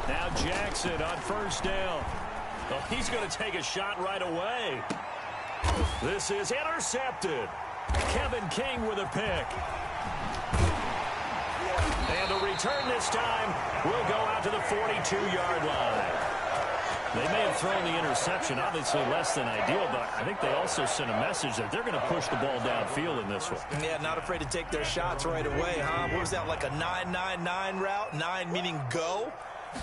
Now Jackson on first down. Well, he's going to take a shot right away. This is intercepted. Kevin King with a pick. And the return this time will go out to the 42-yard line. They may have thrown the interception, obviously less than ideal, but I think they also sent a message that they're going to push the ball downfield in this one. Yeah, not afraid to take their shots right away, huh? What was that, like a 9-9-9 route? 9 meaning go?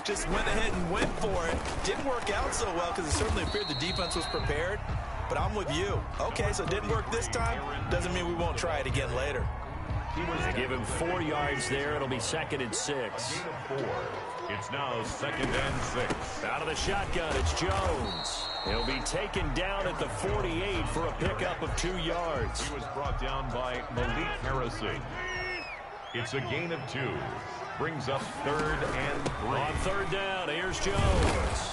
Just went ahead and went for it. Didn't work out so well because it certainly appeared the defense was prepared. But I'm with you. Okay, so it didn't work this time. Doesn't mean we won't try it again later. They give him 4 yards there. It'll be 2nd and 6. It's now 2nd and 6. Out of the shotgun, it's Jones. He'll be taken down at the 48 for a pickup of 2 yards. He was brought down by Malik Harrison. It's a gain of 2. Brings up 3rd and 3. On 3rd down, here's Jones.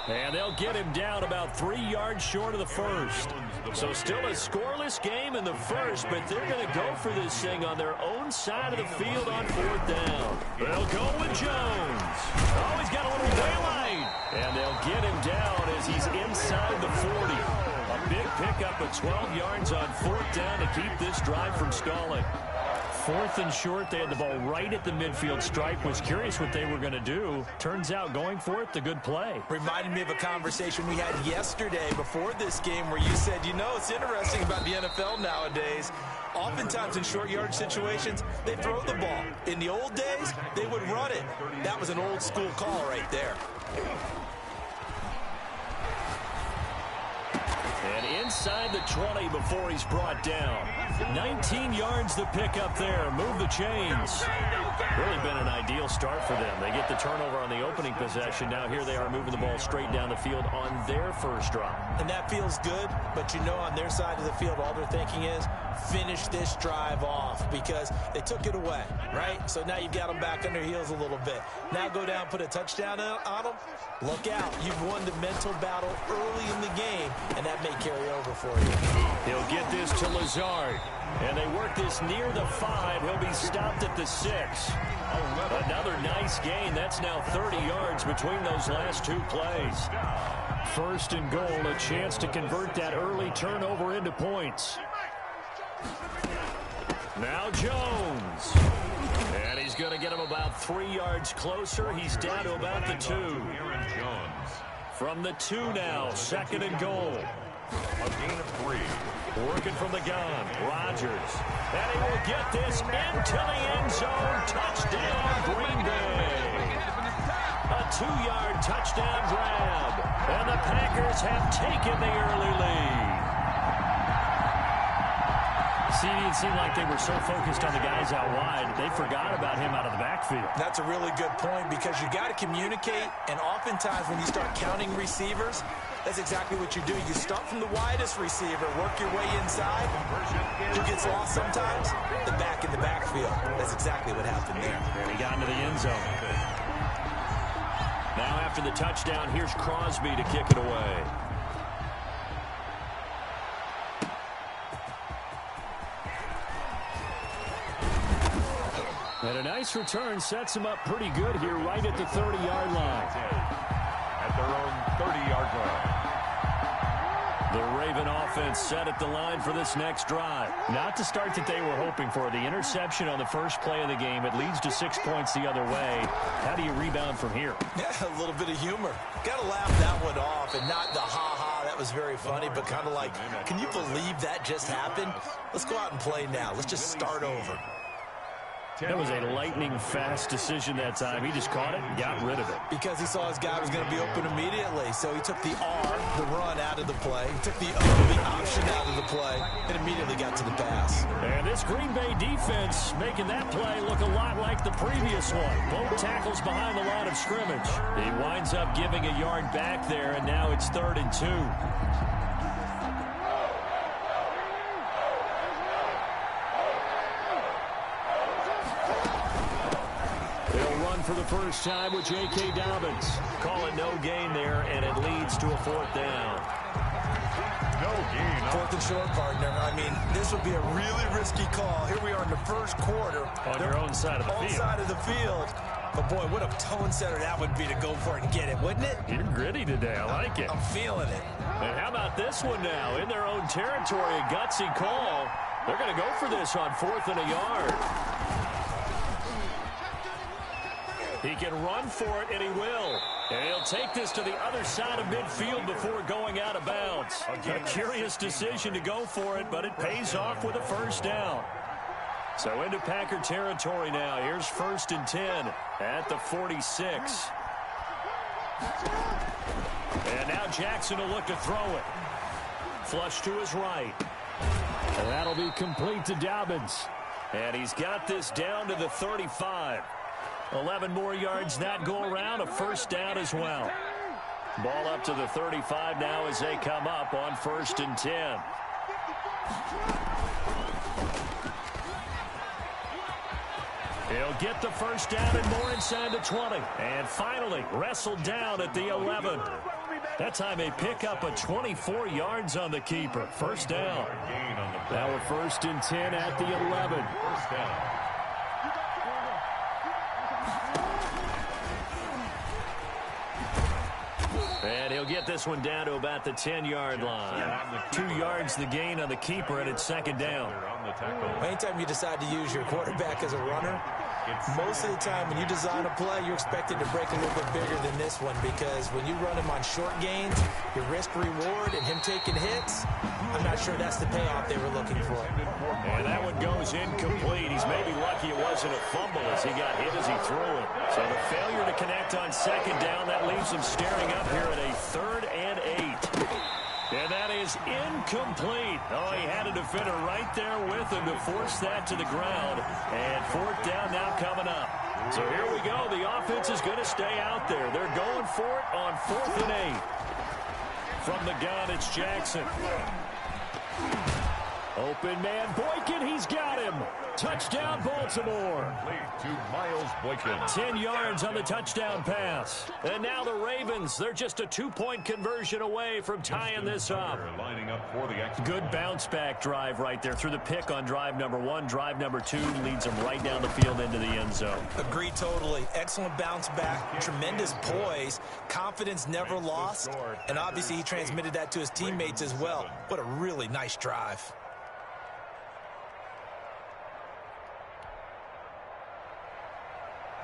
And they'll get him down about 3 yards short of the first. So still a scoreless game in the first, but they're going to go for this thing on their own side of the field on 4th down. They'll go with Jones. Oh, he's got a little daylight. And they'll get him down as he's inside the 40. A big pickup of 12 yards on 4th down to keep this drive from stalling. 4th and short, they had the ball right at the midfield stripe. Was curious what they were going to do. Turns out going for it, the good play. Reminded me of a conversation we had yesterday before this game where you said, you know, it's interesting about the NFL nowadays. Oftentimes in short yardage situations, they throw the ball. In the old days, they would run it. That was an old school call right there. And inside the 20 before he's brought down. 19 yards the pick up there. Move the chains. Really been an ideal start for them. They get the turnover on the opening possession. Now here they are moving the ball straight down the field on their first drive. And that feels good, but you know on their side of the field all they're thinking is finish this drive off because they took it away, right? So now you've got them back on their heels a little bit. Now go down, put a touchdown on them. Look out. You've won the mental battle early in the game, and that may carry over for you. He'll get this to Lazard. And they work this near the 5. He'll be stopped at the 6. Another nice gain. That's now 30 yards between those last 2 plays. 1st and goal, a chance to convert that early turnover into points. Now Jones. And he's going to get him about 3 yards closer. He's down to about the 2. From the 2 now, 2nd and goal. A gain of 3. Working from the gun, Rodgers. And he will get this into the end zone. Touchdown, Green Bay. A 2-yard touchdown grab. And the Packers have taken the early lead. See, it seemed like they were so focused on the guys out wide, they forgot about him out of the backfield. That's a really good point because you got to communicate, and oftentimes when you start counting receivers, that's exactly what you do. You start from the widest receiver, work your way inside. Who gets lost sometimes? The back in the backfield. That's exactly what happened there. And he got into the end zone. Now after the touchdown, here's Crosby to kick it away. And a nice return sets him up pretty good here right at the 30-yard line. At their own 30-yard line. The Raven offense set at the line for this next drive. Not the start that they were hoping for. The interception on the first play of the game. It leads to 6 points the other way. How do you rebound from here? Yeah, a little bit of humor. Got to laugh that one off and not the ha-ha. That was very funny, but kind of like, can you believe that just happened? Let's go out and play now. Let's just start over. That was a lightning-fast decision that time. He just caught it and got rid of it. Because he saw his guy was going to be open immediately. So he took the R, the run, out of the play. He took the O, the option, out of the play, and immediately got to the pass. And this Green Bay defense making that play look a lot like the previous one. Both tackles behind the line of scrimmage. He winds up giving a yard back there, and now it's 3rd and 2. For the first time with J.K. Dobbins. Call it no gain there, and it leads to a 4th down. No gain. 4th and short, partner. I mean, this would be a really risky call. Here we are in the first quarter. On your own side of the field. Side of the field. But, boy, what a tone setter that would be to go for it and get it, wouldn't it? You're gritty today. I like it. I'm feeling it. And how about this one now? In their own territory, a gutsy call. They're going to go for this on 4th and a yard. He can run for it, and he will. And he'll take this to the other side of midfield before going out of bounds. A curious decision to go for it, but it pays off with a first down. So into Packer territory now. Here's 1st and 10 at the 46. And now Jackson will look to throw it. Flush to his right. And that'll be complete to Dobbins. And he's got this down to the 35. 11 more yards that go around. A first down as well. Ball up to the 35 now as they come up on 1st and 10. He'll get the first down and more inside the 20. And finally wrestled down at the 11. That time they pick up a 24 yards on the keeper. First down. Now we're 1st and 10 at the 11. First down. And he'll get this one down to about the 10-yard line. 2 yards the gain on the keeper, and it's 2nd down. Anytime you decide to use your quarterback as a runner, most of the time when you design a play, you're expected to break a little bit bigger than this one, because when you run him on short gains, your risk-reward and him taking hits, I'm not sure that's the payoff they were looking for. And that one goes incomplete. He's maybe lucky it wasn't a fumble as he got hit as he threw it. So the failure to connect on 2nd down, that leaves him staring up here at a 3rd and 8. And that is incomplete. Oh, he had a defender right there with him to force that to the ground. And 4th down now coming up. So here we go. The offense is going to stay out there. They're going for it on 4th and 8. From the gun, it's Jackson. Open man, Boykin, he's got him. Touchdown, Baltimore. To Miles Boykin. 10 yards on the touchdown pass. And now the Ravens, they're just a 2-point conversion away from tying this up. Lining up for the good bounce-back drive right there through the pick on drive number 1. Drive number 2 leads them right down the field into the end zone. Agreed totally. Excellent bounce back, tremendous poise, confidence never lost, and obviously he transmitted that to his teammates as well. What a really nice drive.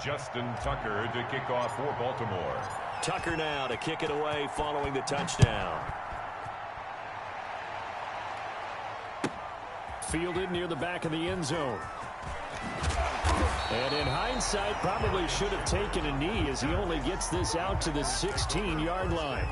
Justin Tucker to kick off for Baltimore. Tucker now to kick it away following the touchdown. Fielded near the back of the end zone. And in hindsight, probably should have taken a knee as he only gets this out to the 16-yard line.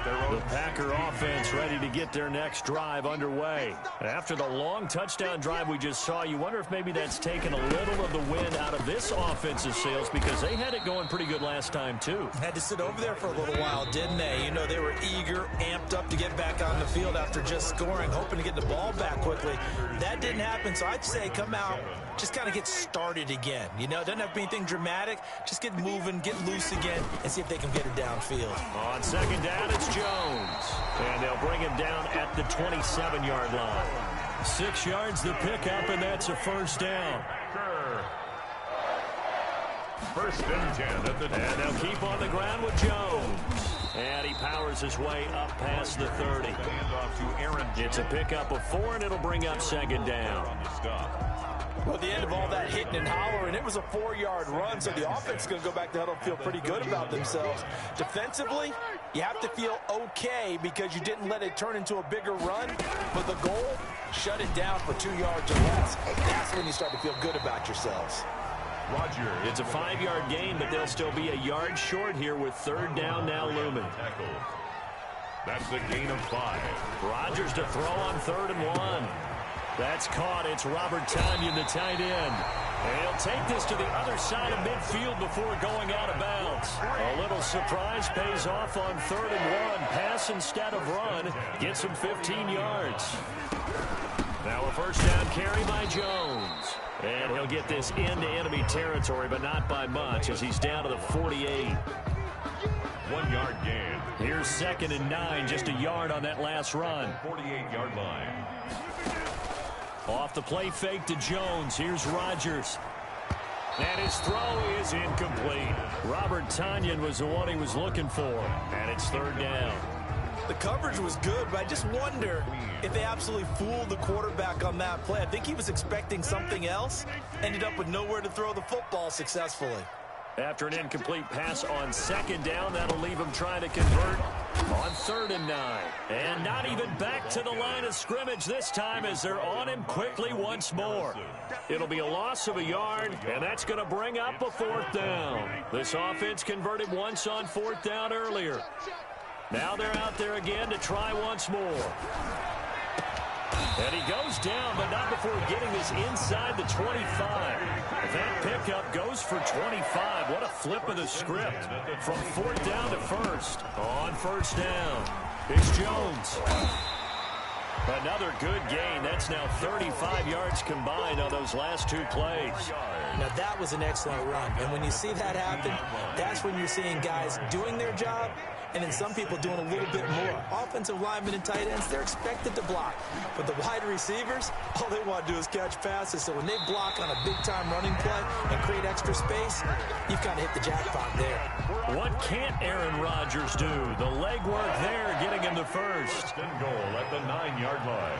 The Packer offense ready to get their next drive underway. After the long touchdown drive we just saw, you wonder if maybe that's taken a little of the wind out of this offensive sails, because they had it going pretty good last time too. Had to sit over there for a little while, didn't they? You know, they were eager, amped up to get back on the field after just scoring, hoping to get the ball back quickly. That didn't happen, so I'd say come out, just kind of get started again. You know, it doesn't have to be anything dramatic. Just get moving, get loose again, and see if they can get it downfield. On 2nd down, it's Jones. And they'll bring him down at the 27-yard line. 6 yards the pickup, and that's a first down. 1st and 10 at the 10. And they'll keep on the ground with Jones. And he powers his way up past the 30. It's a pickup of 4, and it'll bring up 2nd down. Well, at the end of all that hitting and hollering, it was a 4-yard run, so the offense is going to go back to huddle and feel pretty good about themselves. Defensively, you have to feel okay because you didn't let it turn into a bigger run, but the goal, shut it down for 2 yards or less. That's when you start to feel good about yourselves. Roger. It's a 5-yard gain, but they'll still be a yard short here with 3rd down now looming. That's a gain of 5. Rodgers to throw on 3rd and 1. That's caught. It's Robert Tonyan, the tight end. And he'll take this to the other side of midfield before going out of bounds. A little surprise pays off on 3rd and 1. Pass instead of run. Gets him 15 yards. Now a first down carry by Jones. And he'll get this into enemy territory, but not by much as he's down to the 48. 1-yard gain. Here's 2nd and 9, just a yard on that last run. 48-yard line. Off the play fake to Jones. Here's Rodgers. And his throw is incomplete. Robert Tonyan was the one he was looking for. And it's third down. The coverage was good, but I just wonder if they absolutely fooled the quarterback on that play. I think he was expecting something else. Ended up with nowhere to throw the football successfully. After an incomplete pass on second down, that'll leave him trying to convert on 3rd and 9. And not even back to the line of scrimmage this time as they're on him quickly once more. It'll be a loss of a yard, and that's going to bring up a 4th down. This offense converted once on 4th down earlier. Now they're out there again to try once more. And he goes down, but not before getting this inside the 25. That pickup goes for 25. What a flip of the script. From 4th down to 1st. On 1st down, it's Jones. Another good gain. That's now 35 yards combined on those last 2 plays. Now, that was an excellent run. And when you see that happen, that's when you're seeing guys doing their job and then some people doing a little bit more. Offensive linemen and tight ends, they're expected to block. But the wide receivers, all they want to do is catch passes. So when they block on a big-time running play and create extra space, you've kind of hit the jackpot there. What can't Aaron Rodgers do? The legwork there getting him the first. And goal at the 9-yard line.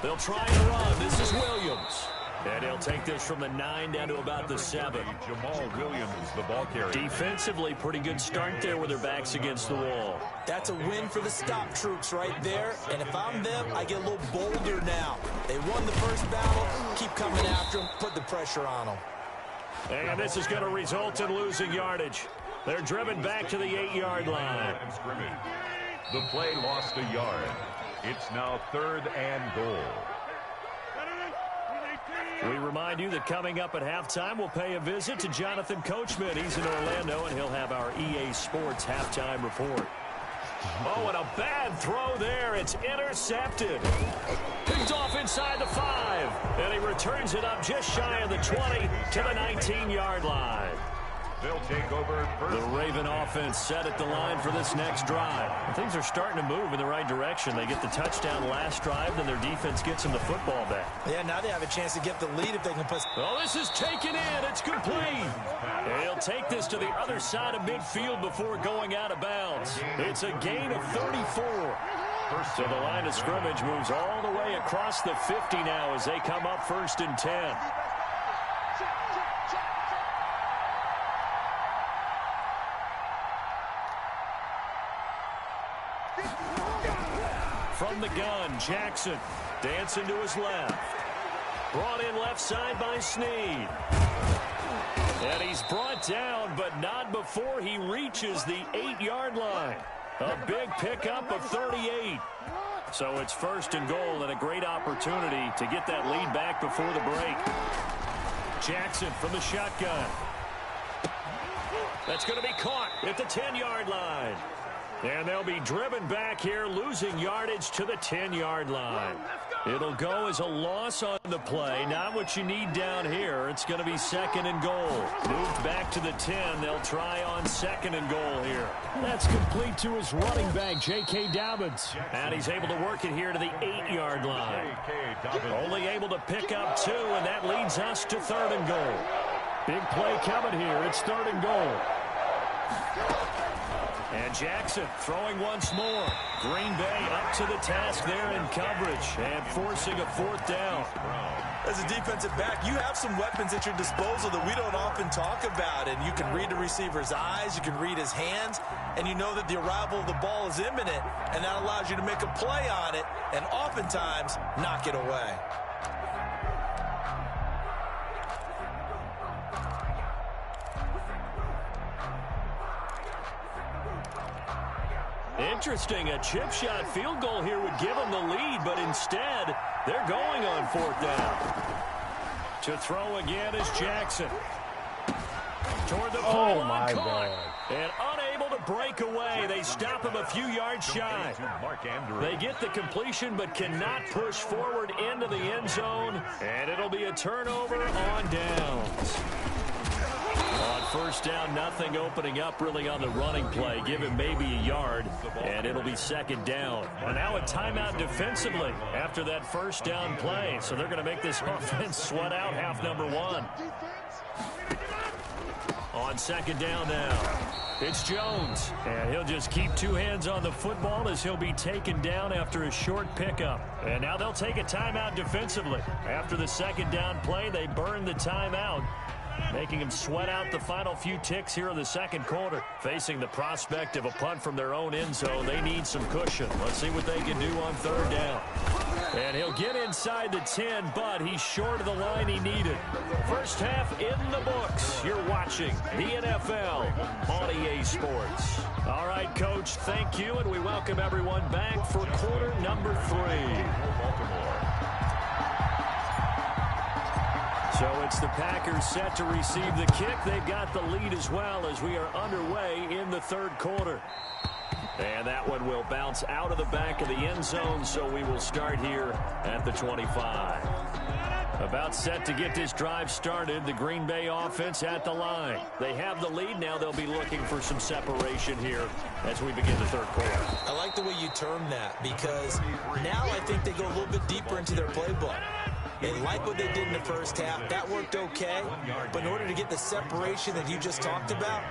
They'll try and run. This is Williams. And he'll take this from the 9 down to about the 7. Jamal Williams, the ball carrier. Defensively, pretty good start there with their backs against the wall. That's a win for the stop troops right there. And if I'm them, I get a little bolder now. They won the first battle. Keep coming after them. Put the pressure on them. And this is going to result in losing yardage. They're driven back to the 8-yard line. The play lost a yard. It's now 3rd and goal. We remind you that coming up at halftime, we'll pay a visit to Jonathan Coachman. He's in Orlando, and he'll have our EA Sports halftime report. Oh, and a bad throw there. It's intercepted. Picked off inside the 5. And he returns it up just shy of the 20 to the 19-yard line. They'll take over first. The Raven offense set at the line for this next drive. And things are starting to move in the right direction. They get the touchdown last drive, then their defense gets them the football back. Yeah, now they have a chance to get the lead if they can put... Oh, this is taken in. It's complete. He'll take this to the other side of midfield before going out of bounds. It's a gain of 34. So the line of scrimmage moves all the way across the 50 now as they come up 1st and 10. From the gun, Jackson dancing to his left. Brought in left side by Snead. And he's brought down, but not before he reaches the 8-yard line. A big pickup of 38. So it's 1st and goal and a great opportunity to get that lead back before the break. Jackson from the shotgun. That's going to be caught at the 10-yard line. And they'll be driven back here, losing yardage to the 10-yard line. It'll go as a loss on the play. Not what you need down here. It's going to be 2nd and goal. Moved back to the 10. They'll try on 2nd and goal here. That's complete to his running back, J.K. Dobbins. And he's able to work it here to the 8-yard line. Only able to pick up 2, and that leads us to 3rd and goal. Big play coming here. It's 3rd and goal. And Jackson throwing once more. Green Bay up to the task there in coverage and forcing a 4th down. As a defensive back, you have some weapons at your disposal that we don't often talk about. And you can read the receiver's eyes, you can read his hands, and you know that the arrival of the ball is imminent, and that allows you to make a play on it and oftentimes knock it away. Interesting, a chip shot field goal here would give them the lead, but instead, they're going on 4th down. To throw again is Jackson. Toward the pylon, caught, and unable to break away. They stop him a few yards shy. They get the completion, but cannot push forward into the end zone, and it'll be a turnover on downs. On first down, nothing opening up really on the running play. Give him maybe a yard, and it'll be second down. And now a timeout defensively after that first down play. So they're going to make this offense sweat out half number one. On second down now, it's Jones. And he'll just keep two hands on the football as he'll be taken down after a short pickup. And now they'll take a timeout defensively. After the second down play, they burn the timeout, making them sweat out the final few ticks here in the second quarter. Facing the prospect of a punt from their own end zone, they need some cushion. Let's see what they can do on third down. And he'll get inside the 10, but he's short of the line he needed. First half in the books. You're watching the NFL on EA Sports. All right, Coach, thank you, and we welcome everyone back for quarter number 3. So it's the Packers set to receive the kick. They've got the lead as well as we are underway in the third quarter. And that one will bounce out of the back of the end zone, so we will start here at the 25. About set to get this drive started, the Green Bay offense at the line. They have the lead. Now they'll be looking for some separation here as we begin the third quarter. I like the way you term that, because now I think they go a little bit deeper into their playbook. They like what they did in the first half. That worked okay. But in order to get the separation that you just talked about,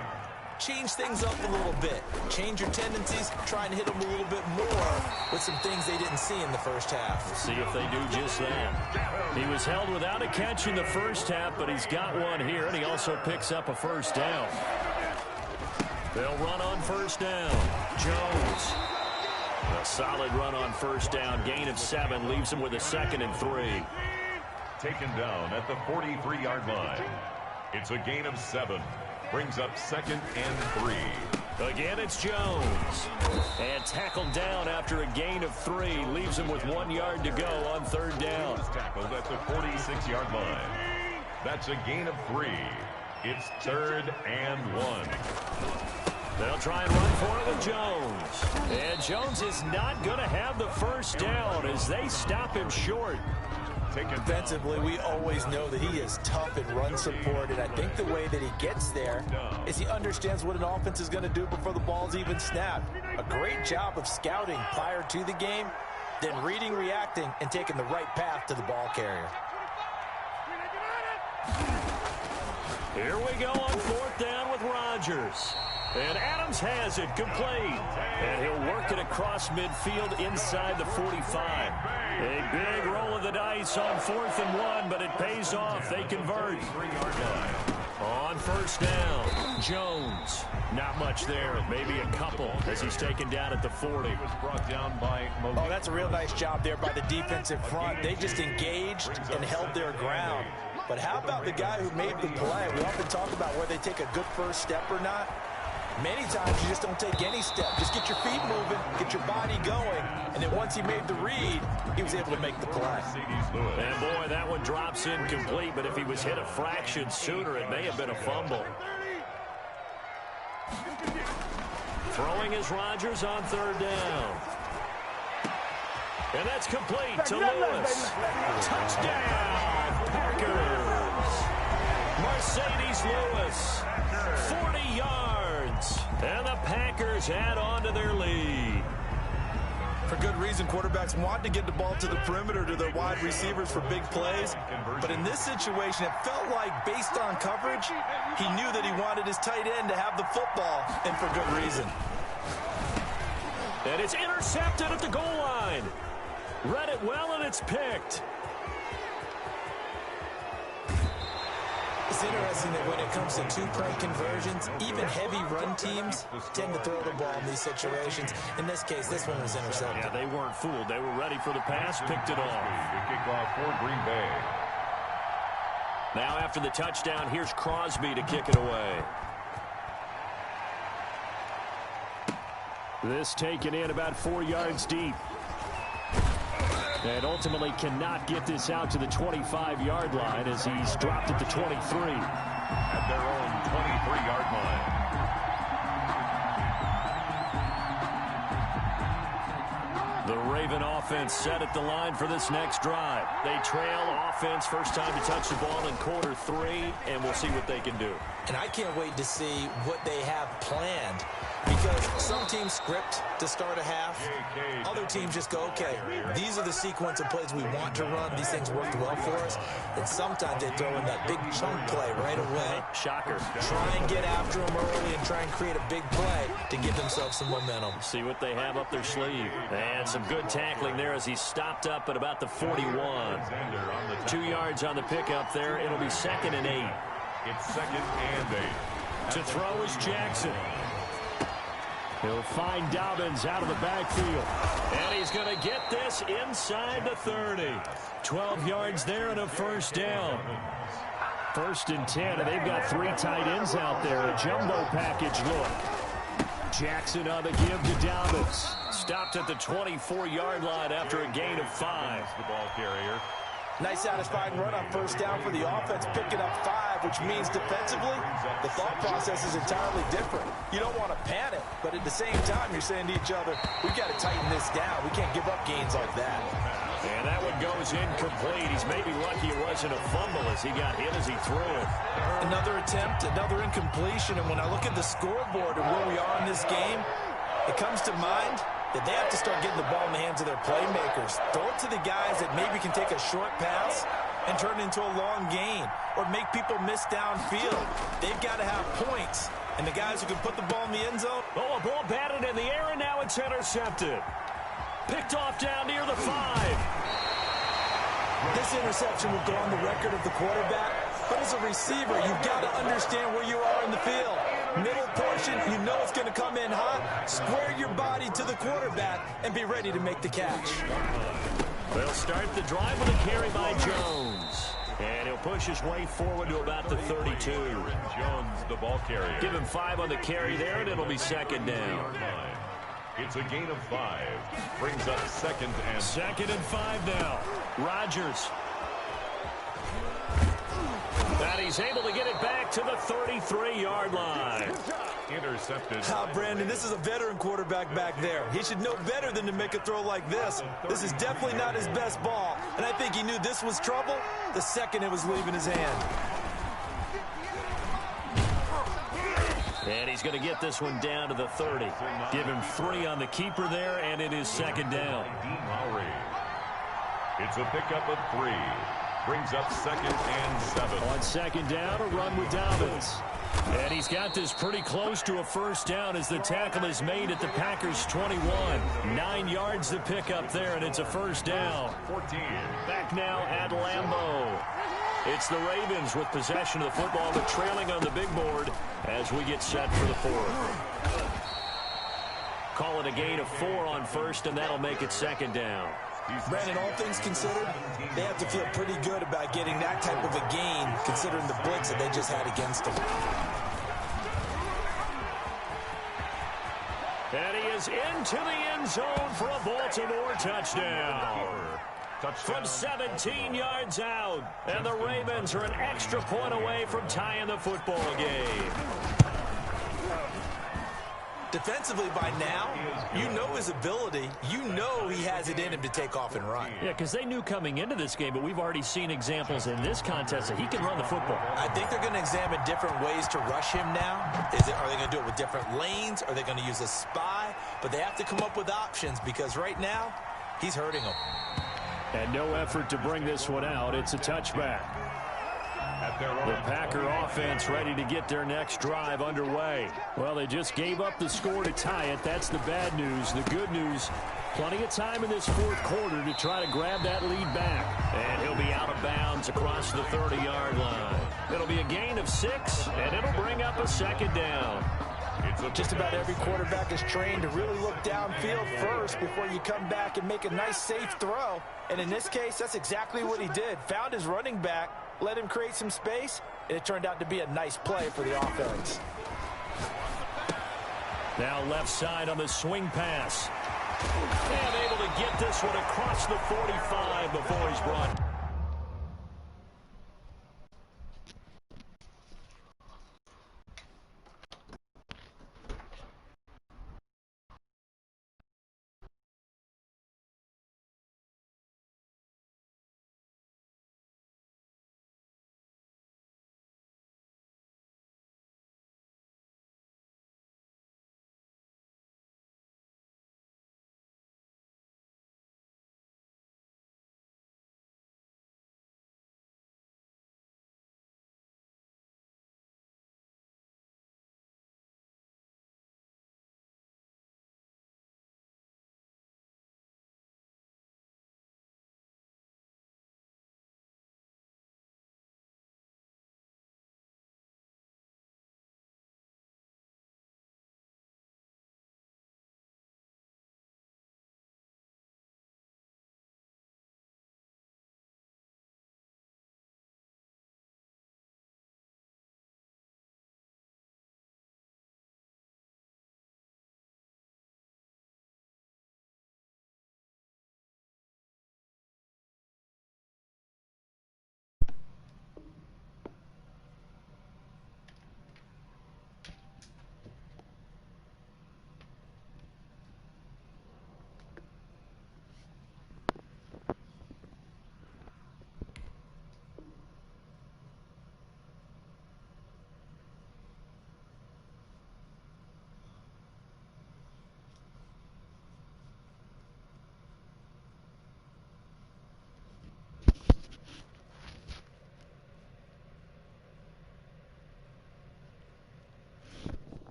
change things up a little bit. Change your tendencies. Try and hit them a little bit more with some things they didn't see in the first half. We'll see if they do just that. He was held without a catch in the first half, but he's got one here, and he also picks up a first down. They'll run on first down. Jones. A solid run on first down. Gain of 7 leaves him with a 2nd and 3. Taken down at the 43-yard line. It's a gain of 7. Brings up 2nd and 3. Again, it's Jones. And tackled down after a gain of 3. Leaves him with 1 yard to go on third down. Tackled at the 46-yard line. That's a gain of 3. It's 3rd and 1. They'll try and run for it with Jones. And Jones is not going to have the first down as they stop him short. Defensively, we always know that he is tough in run support, and I think the way that he gets there is he understands what an offense is going to do before the ball's even snapped. A great job of scouting prior to the game, then reading, reacting, and taking the right path to the ball carrier. Here we go on fourth down with Rodgers. And Adams has it complete. And he'll work it across midfield inside the 45. A big roll of the dice on 4th and 1, but it pays off. They convert. On first down, Jones. Not much there. Maybe a couple as he's taken down at the 40. Was brought down by Oh, that's a real nice job there by the defensive front. They just engaged and held their ground. But how about the guy who made the play? We often talk about whether they take a good first step or not. Many times you just don't take any step. Just get your feet moving, get your body going, and then once he made the read, he was able to make the play. And boy, that one drops incomplete, but if he was hit a fraction sooner, it may have been a fumble. Throwing is Rodgers on third down. And that's complete to Lewis. Touchdown, Packers. Mercedes Lewis, 40 yards. And the Packers add on to their lead. For good reason, quarterbacks want to get the ball to the perimeter to their wide receivers for big plays. But in this situation, it felt like, based on coverage, he knew that he wanted his tight end to have the football, and for good reason. And it's intercepted at the goal line. Read it well, and it's picked. It's interesting that when it comes to two-point conversions, even heavy run teams tend to throw the ball in these situations. In this case, this one was intercepted. Yeah, they weren't fooled. They were ready for the pass, picked it off. The kickoff for Green Bay. Now after the touchdown, here's Crosby to kick it away. This taken in about 4 yards deep. And ultimately cannot get this out to the 25-yard line as he's dropped at the 23. At their own 23-yard line. The Raven offense set at the line for this next drive. They trail offense first time to touch the ball in quarter 3, and we'll see what they can do. And I can't wait to see what they have planned, because some teams script to start a half. Other teams just go, okay, these are the sequence of plays we want to run. These things worked well for us. And sometimes they throw in that big chunk play right away. Shocker. Try and get after them early and try and create a big play to give themselves some momentum. See what they have up their sleeve. And some good tackling there as he stopped up at about the 41. 2 yards on the pickup there. It'll be 2nd and 8. It's 2nd and 8. To throw is Jackson. He'll find Dobbins out of the backfield. And he's going to get this inside the 30. 12 yards there and a first down. 1st and 10, and they've got 3 tight ends out there. A jumbo package look. Jackson on the give to Dobbins. Stopped at the 24-yard line after a gain of 5. The ball carrier. Nice satisfying run on first down for the offense, picking up 5, which means defensively, the thought process is entirely different. You don't want to panic, but at the same time, you're saying to each other, we've got to tighten this down. We can't give up gains like that. And that one goes incomplete. He's maybe lucky it wasn't a fumble as he got hit as he threw it. Another attempt, another incompletion, and when I look at the scoreboard and where we are in this game, it comes to mind that they have to start getting the ball in the hands of their playmakers. Throw it to the guys that maybe can take a short pass and turn it into a long gain or make people miss downfield. They've got to have points. And the guys who can put the ball in the end zone. Oh, a ball batted in the air, and now it's intercepted. Picked off down near the 5. This interception will go on the record of the quarterback. But as a receiver, you've got to understand where you are in the field. Middle portion, you know it's going to come in hot. Square your body to the quarterback and be ready to make the catch. They'll start the drive with a carry by Jones. And he'll push his way forward to about the 32. Jones, the ball carrier. Give him 5 on the carry there, and it'll be 2nd down. It's a gain of 5. Brings up 2nd and 2nd and 5 now. Rodgers. And he's able to get it back to the 33-yard line. intercepted. Brandon, this is a veteran quarterback back there. He should know better than to make a throw like this. This is definitely not his best ball, and I think he knew this was trouble the second it was leaving his hand. And he's going to get this one down to the 30. Give him 3 on the keeper there, and it is 2nd down. It's a pickup of 3. Brings up 2nd and 7. On 2nd down, a run with Dobbins. And he's got this pretty close to a first down as the tackle is made at the Packers' 21. 9 yards to pick up there, and it's a first down. 14. Back now at Lambeau. It's the Ravens with possession of the football, but trailing on the big board as we get set for the 4th. Call it a gain of 4 on first, and that'll make it 2nd down. Brandon, all things considered, they have to feel pretty good about getting that type of a gain, considering the blitz that they just had against them. And he is into the end zone for a Baltimore touchdown. From 17 yards out. And the Ravens are an extra point away from tying the football game. Defensively by now, you know his ability. You know he has it in him to take off and run. Yeah, because they knew coming into this game, but we've already seen examples in this contest that he can run the football. I think they're going to examine different ways to rush him now. Are they going to do it with different lanes? Are they going to use a spy? But they have to come up with options because right now, he's hurting them. And no effort to bring this one out. It's a touchback. The Packer offense ready to get their next drive underway. Well, they just gave up the score to tie it. That's the bad news. The good news, plenty of time in this 4th quarter to try to grab that lead back. And he'll be out of bounds across the 30-yard line. It'll be a gain of 6, and it'll bring up a 2nd down. Just about every quarterback is trained to really look downfield first before you come back and make a nice, safe throw. And in this case, that's exactly what he did. Found his running back, let him create some space, and it turned out to be a nice play for the offense. Now left side on the swing pass. And able to get this one across the 45 before he's brought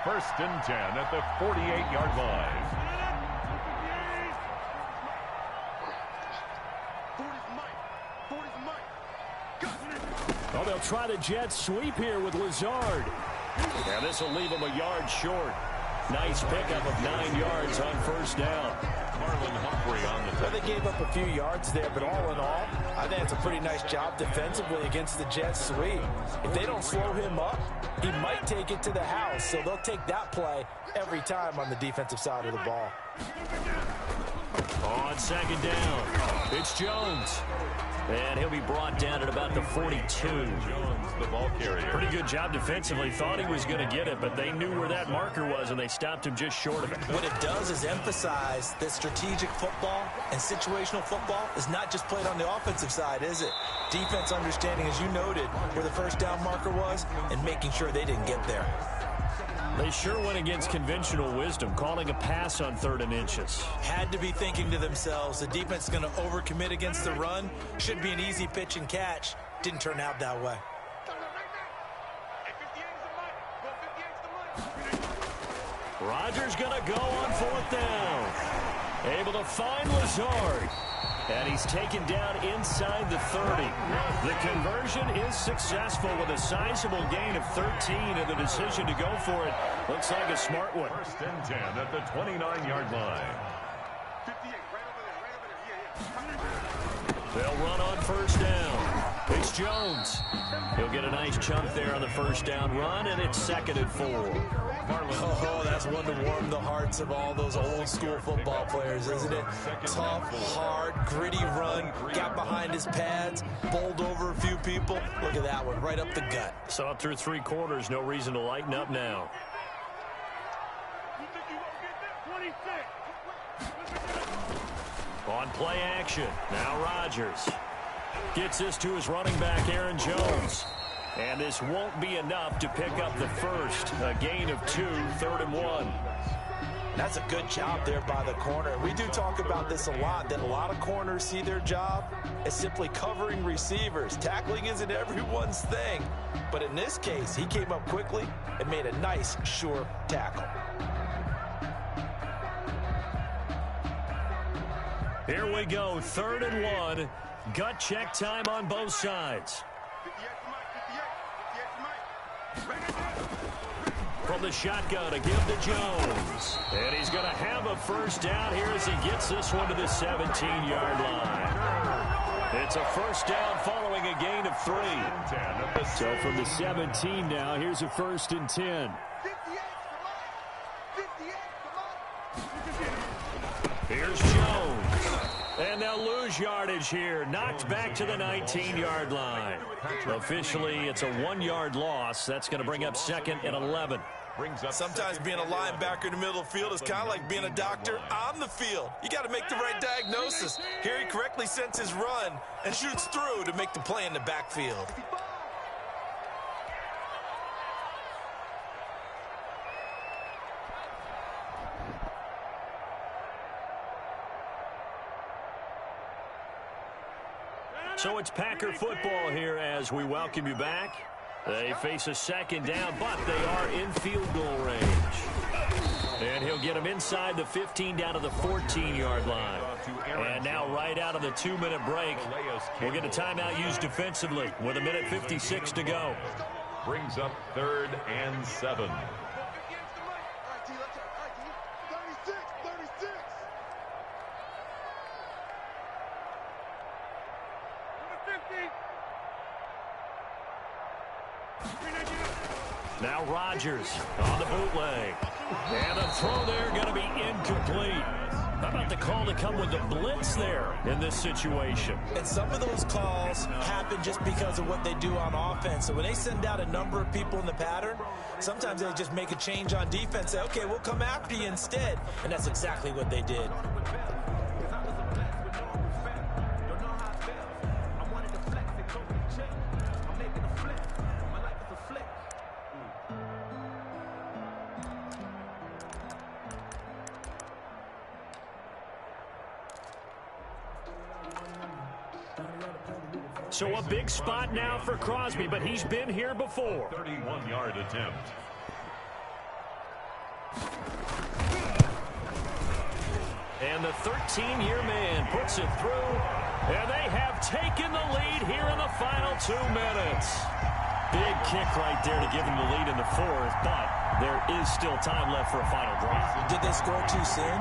first and 10 at the 48-yard line. Oh, they'll try the jet sweep here with Lazard. And this will leave him a yard short. Nice pickup of 9 yards on first down. Marlon Humphrey on the Well, they gave up a few yards there, but all in all, I think it's a pretty nice job defensively against the jet sweep. If they don't slow him up, he might take it to the house, so they'll take that play every time on the defensive side of the ball. On second down, it's Jones. And he'll be brought down at about the 42. Jones, the ball carrier. Pretty good job defensively. Thought he was going to get it, but they knew where that marker was, and they stopped him just short of it. What it does is emphasize that strategic football and situational football is not just played on the offensive side, is it? Defense understanding, as you noted, where the first down marker was and making sure they didn't get there. They sure went against conventional wisdom, calling a pass on 3rd and inches. Had to be thinking to themselves, the defense is going to overcommit against the run. Should be an easy pitch and catch. Didn't turn out that way. Rodgers going to go on 4th down. Able to find Lazard. And he's taken down inside the 30. The conversion is successful with a sizable gain of 13, and the decision to go for it looks like a smart one. First and 10 at the 29-yard line. They'll run on first down. It's Jones. He'll get a nice chunk there on the first down run, and it's 2nd and 4. Oh, that's one to warm the hearts of all those old school football players, isn't it? Tough, hard, gritty run, got behind his pads, bowled over a few people. Look at that one, right up the gut. So up through 3 quarters, no reason to lighten up now. On play action, now Rodgers. Gets this to his running back, Aaron Jones. And this won't be enough to pick up the first. A gain of 2, 3rd and 1. That's a good job there by the corner. We do talk about this a lot, that a lot of corners see their job as simply covering receivers. Tackling isn't everyone's thing. But in this case, he came up quickly and made a nice, sure tackle. Here we go, 3rd and 1. Gut check time on both sides. From the shotgun, a give to Jones. And he's going to have a first down here as he gets this one to the 17-yard line. It's a first down following a gain of 3. So from the 17 now, here's a 1st and 10. Here's Jones. And they'll lose yardage here. Knocked back to the 19-yard line. Officially, it's a 1-yard loss. That's going to bring up 2nd and 11. Sometimes being a linebacker in the middle of the field is kind of like being a doctor on the field. You got to make the right diagnosis. Here he correctly sends his run and shoots through to make the play in the backfield. So it's Packer football here as we welcome you back. They face a 2nd down, but they are in field goal range. And he'll get them inside the 15 down to the 14-yard line. And now right out of the 2-minute break, we'll get a timeout used defensively with 1:56 to go. Brings up 3rd and 7. Now Rodgers on the bootleg. And the throw there going to be incomplete. How about the call to come with the blitz there in this situation? And some of those calls happen just because of what they do on offense. So when they send out a number of people in the pattern, sometimes they just make a change on defense. Say, okay, we'll come after you instead. And that's exactly what they did. So a big spot now for Crosby, but he's been here before. 31-yard attempt. And the 13-year man puts it through, and they have taken the lead here in the final 2 minutes. Big kick right there to give them the lead in the fourth, but there is still time left for a final drive. Did they score too soon?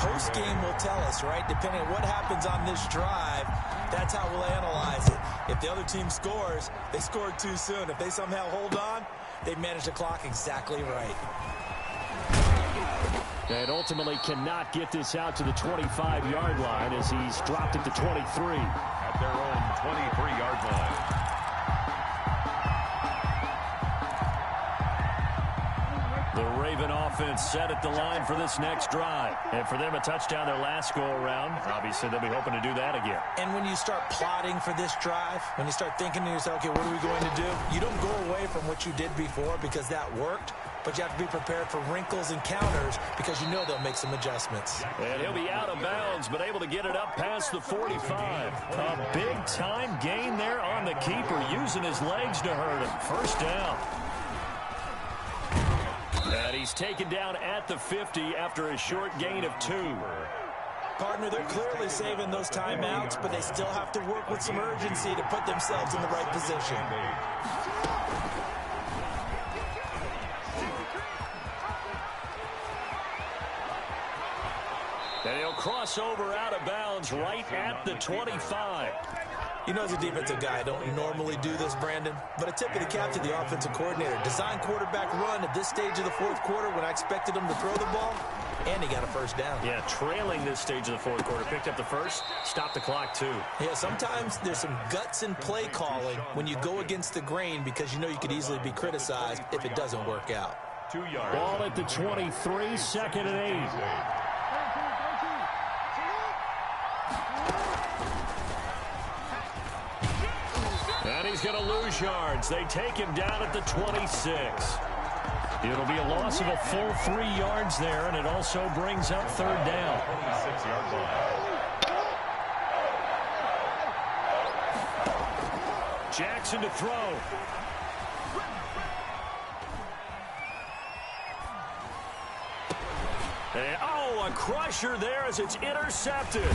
Post-game will tell us, right? Depending on what happens on this drive, that's how we'll analyze it. If the other team scores, they scored too soon. If they somehow hold on, they managed the clock exactly right. And ultimately cannot get this out to the 25-yard line as he's dropped it to 23. At their own 23-yard line. The Raven offense set at the line for this next drive. And for them, a touchdown their last go-around. Obviously, they'll be hoping to do that again. And when you start plotting for this drive, when you start thinking to yourself, okay, what are we going to do? You don't go away from what you did before because that worked. But you have to be prepared for wrinkles and counters because you know they'll make some adjustments. And he'll be out of bounds, but able to get it up past the 45. A big-time gain there on the keeper, using his legs to hurt him. First down. And he's taken down at the 50 after a short gain of 2. Partner, they're clearly saving those timeouts, but they still have to work with some urgency to put themselves in the right position. And he'll cross over out of bounds right at the 25. You know, as a defensive guy, I don't normally do this, Brandon, but a tip of the cap to the offensive coordinator. Design quarterback run at this stage of the fourth quarter when I expected him to throw the ball, and he got a first down. Yeah, trailing this stage of the fourth quarter. Picked up the first, stopped the clock too. Yeah, sometimes there's some guts in play calling when you go against the grain because you know you could easily be criticized if it doesn't work out. 2 yards. Ball at the 23, second and 8. And he's going to lose yards. They take him down at the 26. It'll be a loss of a full 3 yards there, and it also brings up third down. 26-yard line. Jackson to throw. And, a crusher there as it's intercepted.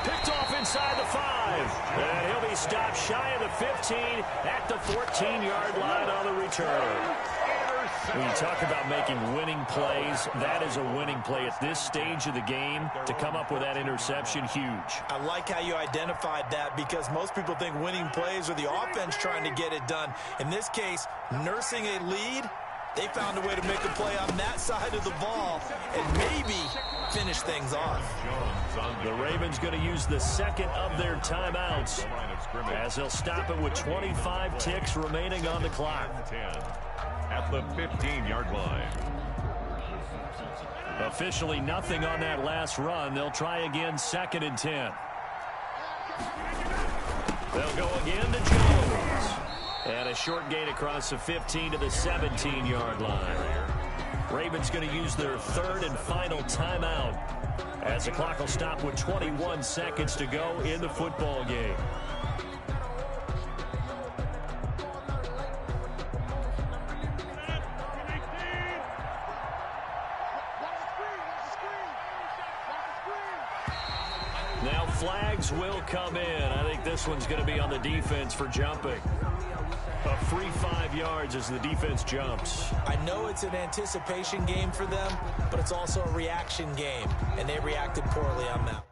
Picked off inside the 5. And he'll be stopped shy of the 15 at the 14-yard line on the return. When you talk about making winning plays, that is a winning play at this stage of the game. To come up with that interception, huge. I like how you identified that because most people think winning plays are the offense trying to get it done. In this case, nursing a lead, they found a way to make a play on that side of the ball and maybe finish things off. The Ravens going to use the second of their timeouts as they'll stop it with 25 ticks remaining on the clock. At the 15-yard line. Officially nothing on that last run. They'll try again, second and 10. They'll go again to Jones. And a short gain across the 15 to the 17-yard line. Ravens going to use their third and final timeout as the clock will stop with 21 seconds to go in the football game. Now flags will come in. I think this one's going to be on the defense for jumping. A free 5 yards as the defense jumps. I know it's an anticipation game for them, but it's also a reaction game, and they reacted poorly on that.